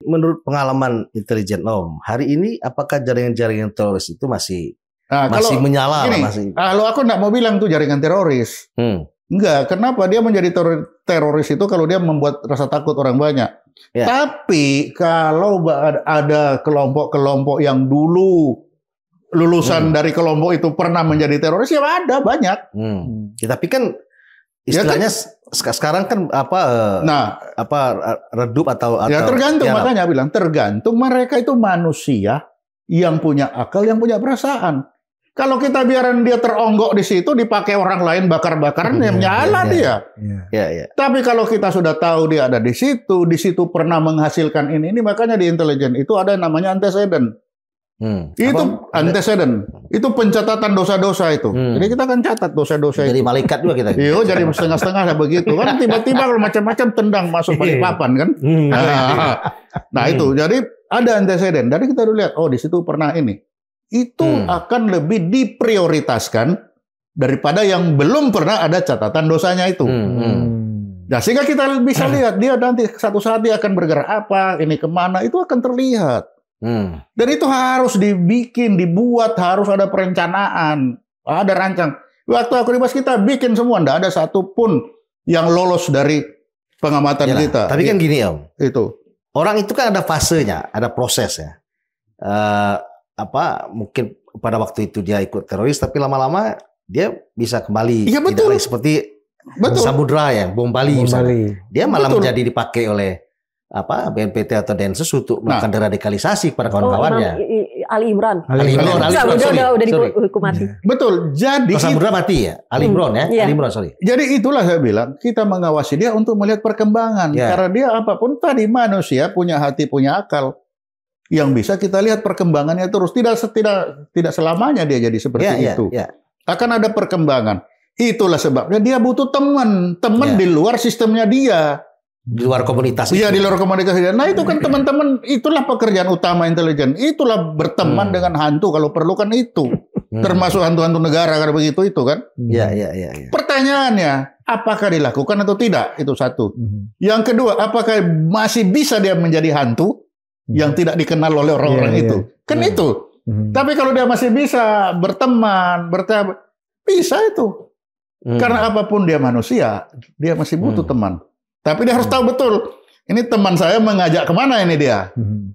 menurut pengalaman intelijen Om, hari ini apakah jaringan-jaringan teroris itu masih menyala? Kalau aku nggak mau bilang tuh jaringan teroris. Enggak, kenapa dia menjadi teroris itu kalau dia membuat rasa takut orang banyak. Ya. Tapi kalau ada kelompok-kelompok yang dulu lulusan dari kelompok itu pernah menjadi teroris, ya ada banyak. Ya, tapi kan istilahnya sekarang kan redup atau ya tergantung, makanya bilang tergantung, mereka itu manusia yang punya akal, yang punya perasaan. Kalau kita biarin dia teronggok di situ, dipakai orang lain bakar-bakaran, ya menyala dia. Tapi kalau kita sudah tahu dia ada di situ pernah menghasilkan ini, makanya di intelijen itu ada namanya antecedent. Itu antecedent, itu pencatatan dosa-dosa itu. Jadi kita akan catat dosa-dosa itu. Jadi malaikat juga kita. Iya, jadi setengah-setengah begitu kan. Tiba-tiba kalau macam-macam tendang masuk Balikpapan kan. Nah itu, jadi ada antecedent. Jadi kita dulu lihat, oh di situ pernah ini. Itu akan lebih diprioritaskan daripada yang belum pernah ada catatan dosanya itu. Nah, sehingga kita bisa lihat dia nanti satu saat dia akan bergerak apa, ini kemana, itu akan terlihat. Dan itu harus dibuat, harus ada perencanaan, ada rancang. Waktu aku di kita bikin semua, enggak ada satupun yang lolos dari pengamatan kita. Tapi kan gini Om, itu orang itu kan ada fasenya, ada prosesnya. Mungkin pada waktu itu dia ikut teroris, tapi lama-lama dia bisa kembali. Iya betul. Seperti Samudra ya, bom Bali misalnya. Dia malah menjadi dipakai oleh BNPT atau Densus untuk melakukan deradikalisasi kepada kawan-kawannya. Ali Imran. Udah dihukum mati. Betul. Jadi Samudra mati ya, Ali Imran ya. Ali Imran, sorry. Jadi itulah saya bilang, kita mengawasi dia untuk melihat perkembangan. Karena dia apapun tadi manusia punya hati, punya akal. Yang bisa kita lihat perkembangannya terus, tidak selamanya dia jadi seperti itu. Akan ada perkembangan. Itulah sebabnya dia butuh teman di luar sistemnya dia, di luar komunitas. Iya, di luar komunitas dia. Nah itu kan teman-teman, itulah pekerjaan utama intelijen. Itulah berteman dengan hantu kalau perlu kan itu, termasuk hantu-hantu negara kalau begitu itu kan. Iya. Pertanyaannya, apakah dilakukan atau tidak? Itu satu. Yang kedua, apakah masih bisa dia menjadi hantu yang tidak dikenal oleh orang-orang itu? Kan itu. Tapi kalau dia masih bisa berteman, bisa itu. Karena apapun dia manusia, dia masih butuh teman. Tapi dia harus tahu betul, ini teman saya mengajak kemana ini dia.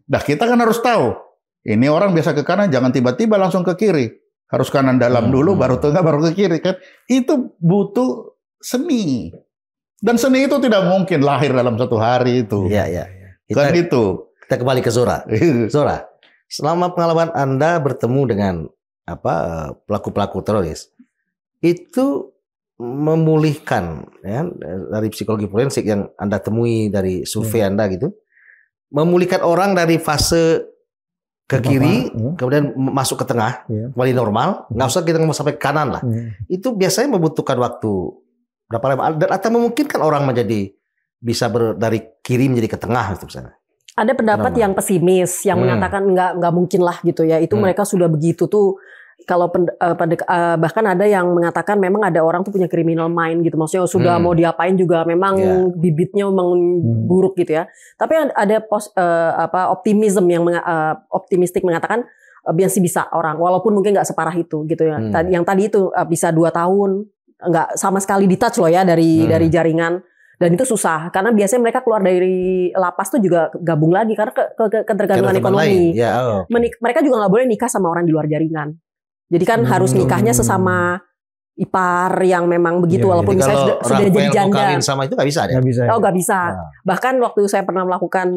Nah kita kan harus tahu, ini orang biasa ke kanan, jangan tiba-tiba langsung ke kiri. Harus kanan dalam dulu, baru tengah, baru ke kiri. Kan itu butuh seni. Dan seni itu tidak mungkin lahir dalam satu hari itu. Iya. Kita kembali ke Zora. Zora, selama pengalaman Anda bertemu dengan pelaku-pelaku teroris, itu memulihkan ya, dari psikologi forensik yang Anda temui dari survei Anda gitu, memulihkan orang dari fase ke kiri, kemudian masuk ke tengah, kembali normal, nggak usah kita ngomong sampai ke kanan lah. Itu biasanya membutuhkan waktu berapa lama? Atau memungkinkan orang menjadi bisa dari kiri menjadi ke tengah gitu misalnya. Ada pendapat yang pesimis, yang mengatakan nggak mungkin lah gitu ya. Itu mereka sudah begitu tuh. Kalau bahkan ada yang mengatakan memang ada orang tuh punya criminal mind gitu. Maksudnya sudah mau diapain juga memang bibitnya memang buruk gitu ya. Tapi ada optimism yang optimistik mengatakan masih bisa orang, walaupun mungkin nggak separah itu gitu ya. Yang tadi itu bisa 2 tahun nggak sama sekali di-touch loh ya dari jaringan. Dan itu susah karena biasanya mereka keluar dari lapas tuh juga gabung lagi karena ketergantungan ekonomi. Mereka juga nggak boleh nikah sama orang di luar jaringan. Jadi kan harus nikahnya sesama ipar yang memang begitu, walaupun misalnya sudah jadi janda. Sama itu nggak bisa ya? Nggak bisa. Bahkan waktu saya pernah melakukan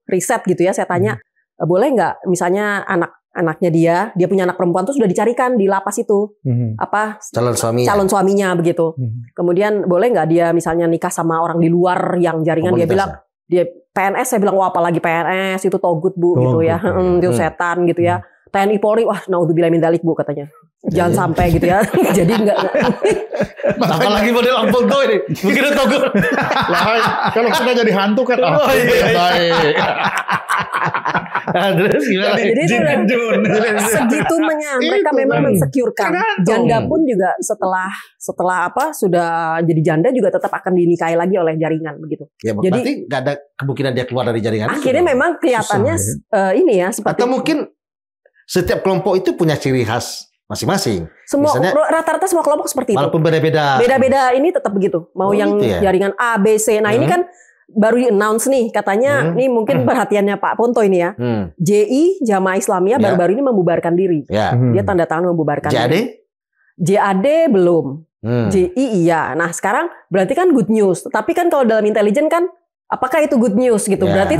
riset gitu ya, saya tanya boleh nggak misalnya anaknya dia punya anak perempuan tuh sudah dicarikan di lapas itu calon suaminya begitu. Kemudian boleh nggak dia misalnya nikah sama orang di luar yang jaringan, dia bilang dia PNS, saya bilang wah apalagi PNS itu togut bu gitu ya, itu setan gitu ya. TNI Polri, wah naudzubillah min dzalik bu katanya. Jangan sampai gitu ya. Jadi enggak. Apalagi model Ampoldo ini. Mungkin togut. Lah kalau sudah jadi hantu kan. Baik. Terus gimana? Jadi itu udah segitunya mereka memang mensecurekan. Janda pun juga setelah sudah jadi janda juga tetap akan dinikahi lagi oleh jaringan begitu. Ya, jadi berarti nggak ada kemungkinan dia keluar dari jaringan. Akhirnya memang kelihatannya ini ya seperti. Atau mungkin setiap kelompok itu punya ciri khas masing-masing. Semua rata-rata semua kelompok seperti itu. Walaupun beda-beda. Beda-beda ini tetap begitu. Mau yang gitu ya? Jaringan A, B, C. Nah ini kan baru di-announce nih katanya nih mungkin perhatiannya Pak Ponto ini ya. JI Jamaah Islamiyah baru-baru ini membubarkan diri. Dia tanda tangan membubarkan diri. JAD belum. JI iya. Nah sekarang berarti kan good news. Tapi kan kalau dalam intelijen kan apakah itu good news gitu? Berarti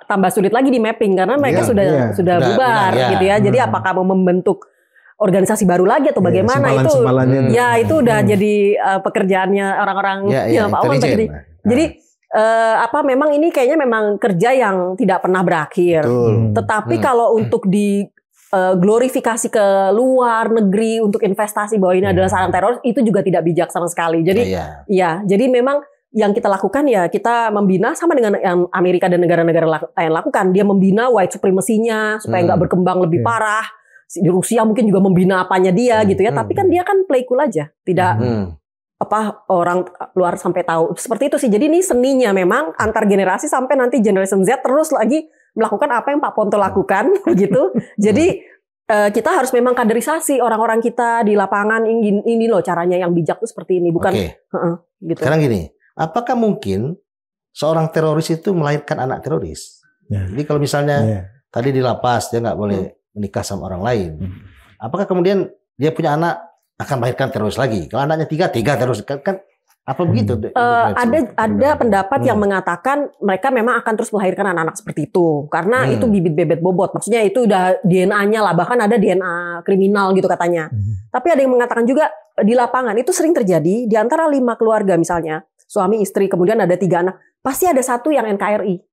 tambah sulit lagi di mapping karena mereka sudah bubar gitu ya. Jadi apakah mau membentuk organisasi baru lagi atau bagaimana itu? Ya itu udah jadi pekerjaannya orang-orang Pak Omar. Jadi memang ini kayaknya memang kerja yang tidak pernah berakhir. Tetapi kalau untuk di glorifikasi ke luar negeri untuk investasi bahwa ini adalah sarang teroris itu juga tidak bijak sama sekali. Jadi jadi memang yang kita lakukan ya kita membina sama dengan yang Amerika dan negara-negara lain lakukan. Dia membina white supremacy-nya supaya nggak berkembang lebih parah. Di Rusia mungkin juga membina apanya dia gitu ya. Tapi kan dia kan play cool aja. Tidak orang luar sampai tahu. Seperti itu sih. Jadi ini seninya memang antar generasi sampai nanti generation Z terus lagi melakukan apa yang Pak Ponto lakukan gitu. Jadi kita harus memang kaderisasi orang-orang kita di lapangan ini loh caranya yang bijak tuh seperti ini bukan gitu. Sekarang gini, apakah mungkin seorang teroris itu melahirkan anak teroris? Jadi kalau misalnya tadi di lapas dia nggak boleh menikah sama orang lain, apakah kemudian dia punya anak akan melahirkan teroris lagi? Kalau anaknya tiga teroris kan apa begitu? Ada pendapat yang mengatakan mereka memang akan terus melahirkan anak-anak seperti itu karena itu bibit bebet bobot. Maksudnya itu udah DNA-nya lah, bahkan ada DNA kriminal gitu katanya. Tapi ada yang mengatakan juga di lapangan itu sering terjadi di antara 5 keluarga misalnya suami istri kemudian ada 3 anak pasti ada satu yang NKRI.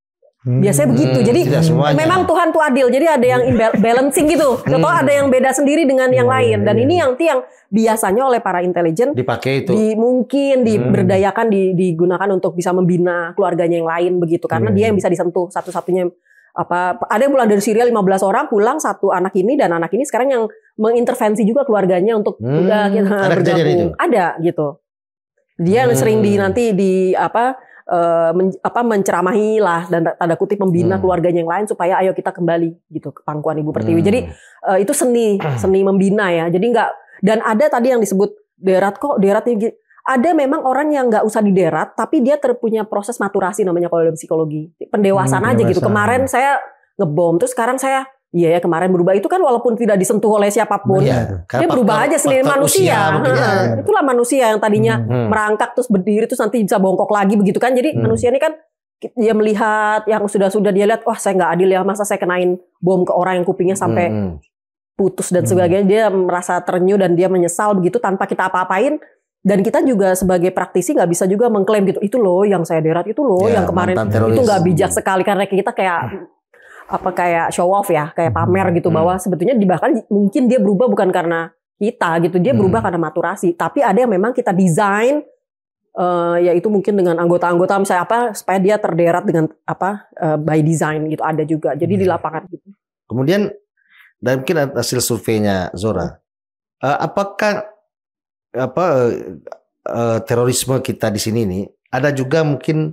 Biasanya begitu. Jadi memang Tuhan tuh adil. Jadi ada yang balancing gitu. Atau ada yang beda sendiri dengan yang lain. Dan ini yang biasanya oleh para intelijen dipakai itu. Mungkin diberdayakan digunakan untuk bisa membina keluarganya yang lain begitu. Karena dia yang bisa disentuh satu-satunya ada yang pulang dari Syria 15 orang pulang satu anak ini dan anak ini sekarang yang mengintervensi juga keluarganya untuk udah kita bergabung. Ada gitu. Dia sering menceramahi lah dan tanda kutip membina keluarganya yang lain supaya ayo kita kembali gitu ke pangkuan Ibu Pertiwi. Jadi itu seni membina ya. Jadi enggak dan ada tadi yang disebut derat ini ada memang orang yang nggak usah diderat tapi dia terpunya proses maturasi namanya kalau dalam psikologi. Pendewasaan aja gitu. Kemarin saya ngebom terus sekarang saya kemarin berubah itu kan walaupun tidak disentuh oleh siapapun, dia berubah aja sendiri manusia. Itulah manusia yang tadinya merangkak terus berdiri terus nanti bisa bongkok lagi begitu kan. Jadi manusia ini kan dia melihat yang sudah dia lihat wah saya nggak adil ya masa saya kenain bom ke orang yang kupingnya sampai putus dan sebagainya. Dia merasa terenyuh dan dia menyesal begitu tanpa kita apa-apain. Dan kita juga sebagai praktisi nggak bisa juga mengklaim gitu itu loh yang saya derat itu loh yang kemarin itu nggak bijak sekali karena kita kayak show off ya, kayak pamer gitu bahwa sebetulnya bahkan mungkin dia berubah bukan karena kita gitu, dia berubah karena maturasi. Tapi ada yang memang kita desain, yaitu mungkin dengan anggota-anggota misalnya supaya dia terderat dengan by design gitu ada juga. Jadi di lapangan gitu. Kemudian dan mungkin hasil surveinya Zora, apakah terorisme kita di sini nih ada juga mungkin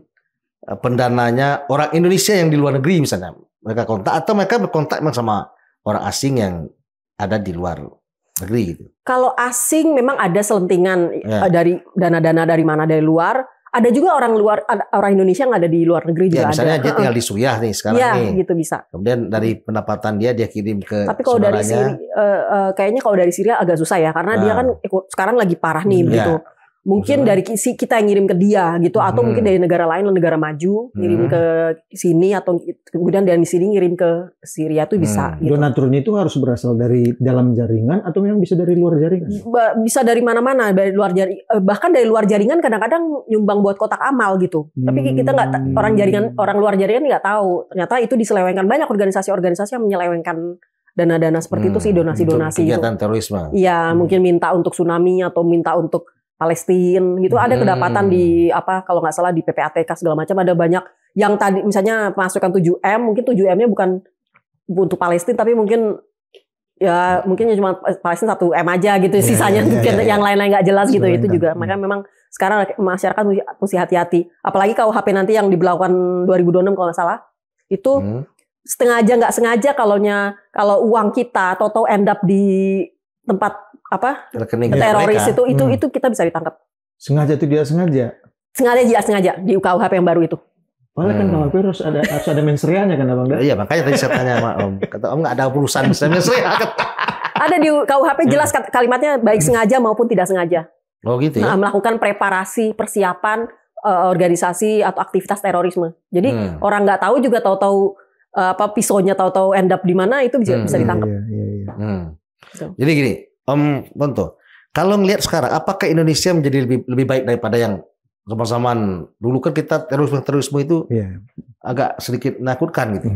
pendananya orang Indonesia yang di luar negeri misalnya? Mereka kontak atau mereka berkontak sama orang asing yang ada di luar negeri gitu. Kalau asing memang ada selentingan dari dana-dana dari mana dari luar. Ada juga orang Indonesia yang ada di luar negeri juga misalnya ada. Dia tinggal di Suriah nih sekarang nih. Gitu bisa. Kemudian dari pendapatan dia kirim ke. Tapi kalau dari kayaknya kalau dari Syria agak susah ya karena dia kan sekarang lagi parah nih gitu. Mungkin dari kita yang ngirim ke dia gitu atau mungkin dari negara lain negara maju ngirim ke sini atau kemudian dari sini ngirim ke Syria tuh bisa gitu. Donaturnya itu harus berasal dari dalam jaringan atau memang bisa dari luar jaringan? Bisa dari mana-mana, dari luar jaringan, bahkan dari luar jaringan kadang-kadang nyumbang buat kotak amal gitu. Tapi kita nggak orang luar jaringan nggak tahu. Ternyata itu diselewengkan banyak organisasi-organisasi yang menyelewengkan dana-dana seperti itu sih donasi-donasi kegiatan terorisme. Iya, mungkin minta untuk tsunami atau minta untuk Palestina gitu ada kedapatan di kalau nggak salah di PPATK segala macam ada banyak yang tadi misalnya pemasukan 7M mungkin 7M-nya bukan untuk Palestina, tapi mungkin cuma Palestina 1 M aja gitu, sisanya yang lain-lain nggak jelas gitu. Itu juga makanya memang sekarang masyarakat mesti hati-hati. Apalagi KUHP nanti yang diberlakukan 2026 kalau nggak salah itu sengaja nggak sengaja kalau uang kita atau end up di tempat rekening teroris itu kita bisa ditangkap. Sengaja itu dia sengaja. Sengaja di KUHP yang baru itu. Padahal kan KUHP harus ada mensreanya kan Abang? Iya, makanya tadi saya tanya sama Om. Kata Om nggak ada urusan mensrea. Ada di KUHP jelas kalimatnya baik sengaja maupun tidak sengaja. Oh gitu ya. Melakukan preparasi, persiapan organisasi atau aktivitas terorisme. Jadi orang nggak tahu juga tahu-tahu pisaunya tahu-tahu end up di mana itu bisa ditangkap. Jadi gini, Om Ponto, kalau ngelihat sekarang, apakah Indonesia menjadi lebih baik daripada yang zaman-zaman dulu? Kan kita terorisme itu agak sedikit menakutkan gitu.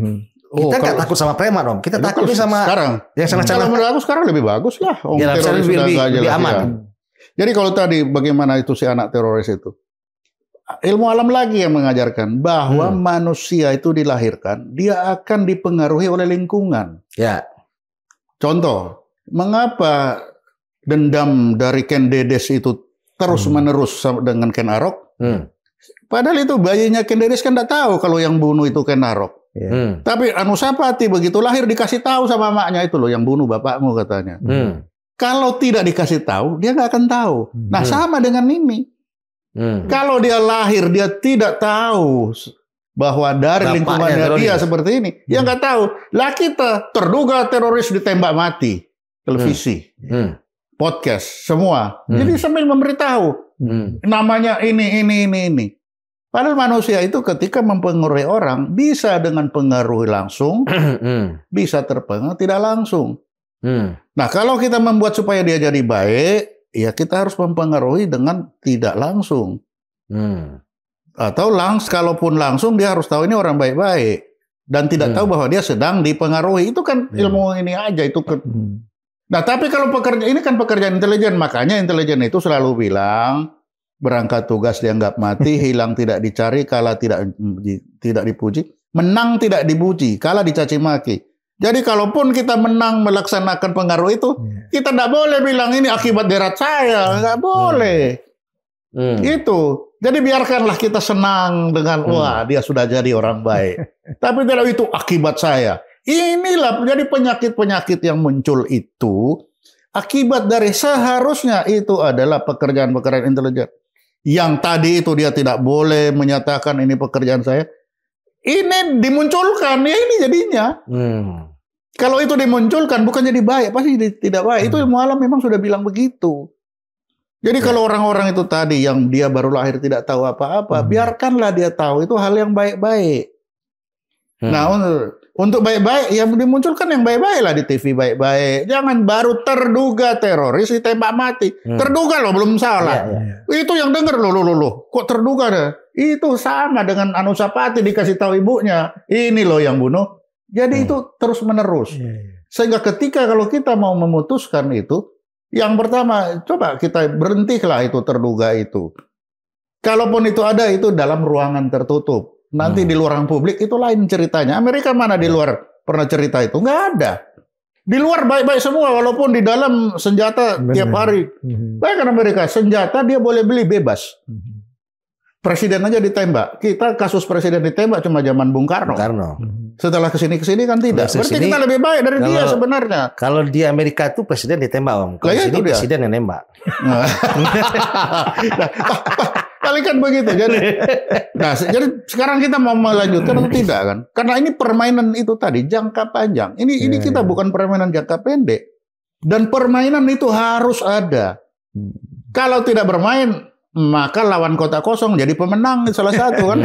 Kita nggak takut sama preman, Om. Kita takut sama sekarang. Yang kalau menurut aku sekarang lebih bagus lah. Lebih aman. Jadi kalau tadi bagaimana itu si anak teroris itu, ilmu alam lagi yang mengajarkan bahwa manusia itu dilahirkan, dia akan dipengaruhi oleh lingkungan. Ya. Contoh, mengapa dendam dari Ken Dedes itu terus menerus dengan Ken Arok? Padahal itu bayinya Ken Dedes kan tidak tahu kalau yang bunuh itu Ken Arok. Tapi Anusapati begitu lahir dikasih tahu sama maknya, itu loh yang bunuh bapakmu katanya. Kalau tidak dikasih tahu, dia nggak akan tahu. Nah sama dengan ini. Kalau dia lahir dia tidak tahu bahwa dari lingkungannya dia seperti ini, dia nggak tahu. Lah kita terduga teroris ditembak mati, televisi, podcast, semua. Jadi sambil memberitahu namanya ini. Padahal manusia itu ketika mempengaruhi orang bisa dengan pengaruh langsung, bisa terpengaruh tidak langsung. Nah kalau kita membuat supaya dia jadi baik, ya kita harus mempengaruhi dengan tidak langsung. Atau kalaupun langsung dia harus tahu ini orang baik-baik dan tidak tahu bahwa dia sedang dipengaruhi. Itu kan ilmu ini aja itu. Nah tapi kalau ini kan pekerjaan intelijen, makanya intelijen itu selalu bilang berangkat tugas dianggap mati, hilang tidak dicari, kalah tidak dipuji, menang tidak dipuji, kalah dicaci maki. Jadi kalaupun kita menang melaksanakan pengaruh itu, kita tidak boleh bilang ini akibat derat saya, nggak boleh. Itu. Jadi biarkanlah kita senang dengan wah dia sudah jadi orang baik. Tapi kalau itu akibat saya. Inilah jadi penyakit-penyakit yang muncul itu akibat dari seharusnya itu adalah pekerjaan-pekerjaan intelijen. Yang tadi itu dia tidak boleh menyatakan ini pekerjaan saya. Ini dimunculkan, ya ini jadinya. Kalau itu dimunculkan bukan jadi baik, pasti tidak baik. Itu ilmu alam memang sudah bilang begitu. Jadi kalau orang-orang itu tadi yang dia baru lahir tidak tahu apa-apa, biarkanlah dia tahu itu hal yang baik-baik. Nah untuk baik-baik, ya dimunculkan yang baik-baik lah di TV baik-baik. Jangan baru terduga teroris ditembak mati. Terduga loh, belum salah. Itu yang dengar loh. Kok terduga deh? Itu sama dengan Anusapati dikasih tahu ibunya. Ini loh yang bunuh. Jadi itu terus menerus. Sehingga ketika kalau kita mau memutuskan itu, yang pertama coba kita berhentilah itu terduga itu. Kalaupun itu ada itu dalam ruangan tertutup. Nanti di luar publik itu lain ceritanya. Amerika mana di luar pernah cerita itu? Nggak ada. Di luar baik-baik semua, walaupun di dalam senjata tiap hari. Bahkan Amerika senjata dia boleh beli bebas. Presiden aja ditembak. Kita kasus presiden ditembak cuma zaman Bung Karno. Setelah kesini kan tidak. Berarti kita lebih baik dari dia sebenarnya. Kalau di Amerika itu presiden ditembak, Om. Kalau di sini presiden yang nembak. Paling kan begitu. Jadi sekarang kita mau melanjutkan atau tidak kan? Karena ini permainan itu tadi jangka panjang. Ini kita bukan permainan jangka pendek. Dan permainan itu harus ada. Kalau tidak bermain, maka lawan kota kosong jadi pemenang salah satu kan.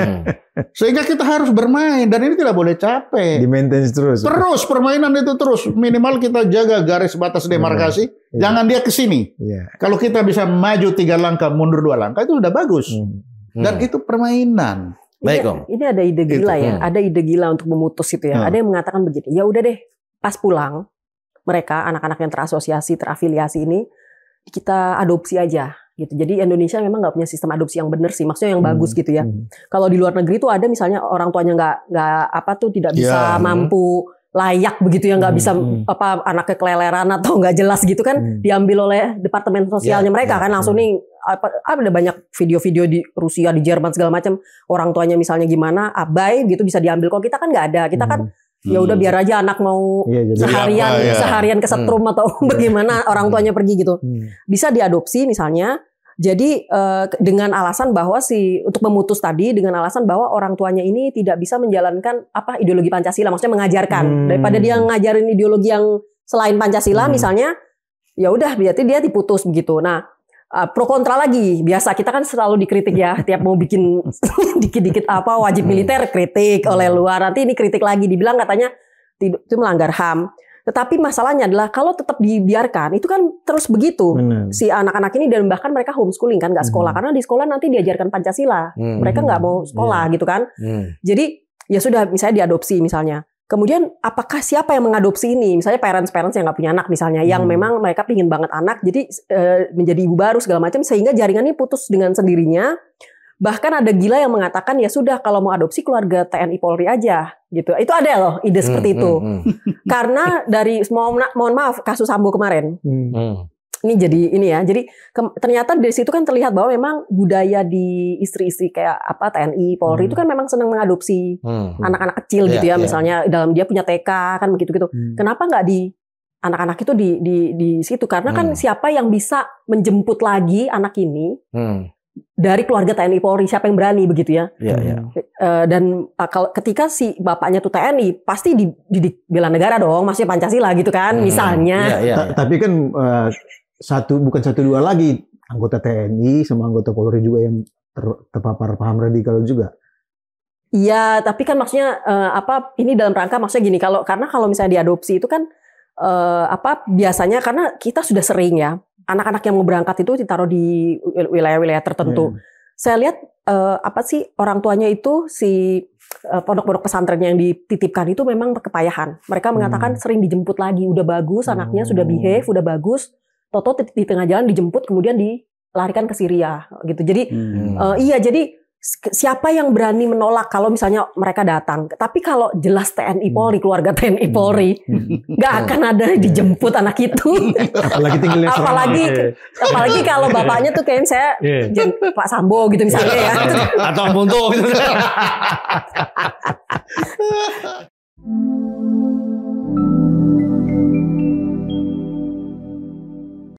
Sehingga kita harus bermain dan ini tidak boleh capek. Di-maintain terus. Terus permainan itu terus. Minimal kita jaga garis batas demarkasi. Jangan dia ke sini. Kalau kita bisa maju 3 langkah, mundur 2 langkah itu sudah bagus. Dan itu permainan. Baik, Om. Ini ada ide gila ya. Ada ide gila untuk memutus itu ya. Ada yang mengatakan begini. Ya udah deh, pas pulang mereka anak-anak yang terasosiasi, terafiliasi ini kita adopsi aja. Gitu. Jadi Indonesia memang nggak punya sistem adopsi yang benar sih, maksudnya yang bagus gitu ya. Kalau di luar negeri tuh ada misalnya orang tuanya nggak tidak bisa mampu layak begitu ya, nggak bisa apa anaknya keleleran atau nggak jelas gitu kan, diambil oleh departemen sosialnya mereka kan langsung nih. Ada banyak video-video di Rusia, di Jerman segala macam, orang tuanya misalnya gimana abai gitu bisa diambil. Kalau kita kan nggak ada, kita kan ya udah biar aja anak mau seharian kesetrum atau bagaimana orang tuanya pergi gitu, bisa diadopsi misalnya. Jadi dengan alasan bahwa untuk memutus tadi dengan alasan bahwa orang tuanya ini tidak bisa menjalankan ideologi Pancasila, maksudnya mengajarkan, daripada dia ngajarin ideologi yang selain Pancasila misalnya, ya udah berarti dia diputus begitu. Nah, pro kontra lagi, biasa kita kan selalu dikritik ya, tiap mau bikin dikit-dikit wajib militer kritik oleh luar, nanti ini kritik lagi, dibilang katanya itu melanggar HAM. Tetapi masalahnya adalah kalau tetap dibiarkan itu kan terus begitu. Si anak-anak ini, dan bahkan mereka homeschooling kan, nggak sekolah, karena di sekolah nanti diajarkan Pancasila, mereka nggak mau sekolah gitu kan. Jadi ya sudah, misalnya diadopsi misalnya. Kemudian apakah siapa yang mengadopsi ini? Misalnya parents yang nggak punya anak misalnya, yang memang mereka pingin banget anak, jadi menjadi ibu baru segala macam, sehingga jaringannya putus dengan sendirinya. Bahkan ada gila yang mengatakan ya sudah, kalau mau adopsi keluarga TNI Polri aja gitu. Itu ada loh ide seperti itu. Karena dari mohon maaf kasus Sambo kemarin. Ini jadi ini ya. Jadi ternyata dari situ kan terlihat bahwa memang budaya di istri-istri kayak TNI Polri itu kan memang senang mengadopsi anak-anak kecil gitu ya. Misalnya dalam dia punya TK kan begitu-gitu. Kenapa nggak di anak-anak itu di situ? Karena kan siapa yang bisa menjemput lagi anak ini dari keluarga TNI Polri, siapa yang berani begitu ya? Dan kalau ketika si bapaknya tuh TNI, pasti dididik bela negara dong, maksudnya Pancasila gitu kan, misalnya. Tapi kan bukan satu dua lagi anggota TNI sama anggota Polri juga yang terpapar paham radikal juga. Iya, tapi kan maksudnya ini dalam rangka maksudnya gini, karena kalau misalnya diadopsi itu kan biasanya karena kita sudah sering ya. Anak-anak yang mau berangkat itu ditaruh di wilayah-wilayah tertentu. Saya lihat orang tuanya itu pondok-pondok pesantrennya yang dititipkan itu memang kepayahan. Mereka mengatakan sering dijemput lagi, udah bagus anaknya, sudah behave, udah bagus. Toto di tengah jalan dijemput kemudian dilarikan ke Syria gitu. Jadi jadi siapa yang berani menolak kalau misalnya mereka datang? Tapi kalau jelas TNI Polri, keluarga TNI Polri, nggak akan ada dijemput anak itu. Apalagi tinggalnya apalagi kalau bapaknya tuh kayak saya Pak Sambo gitu misalnya ya. Atau Ampun tuh.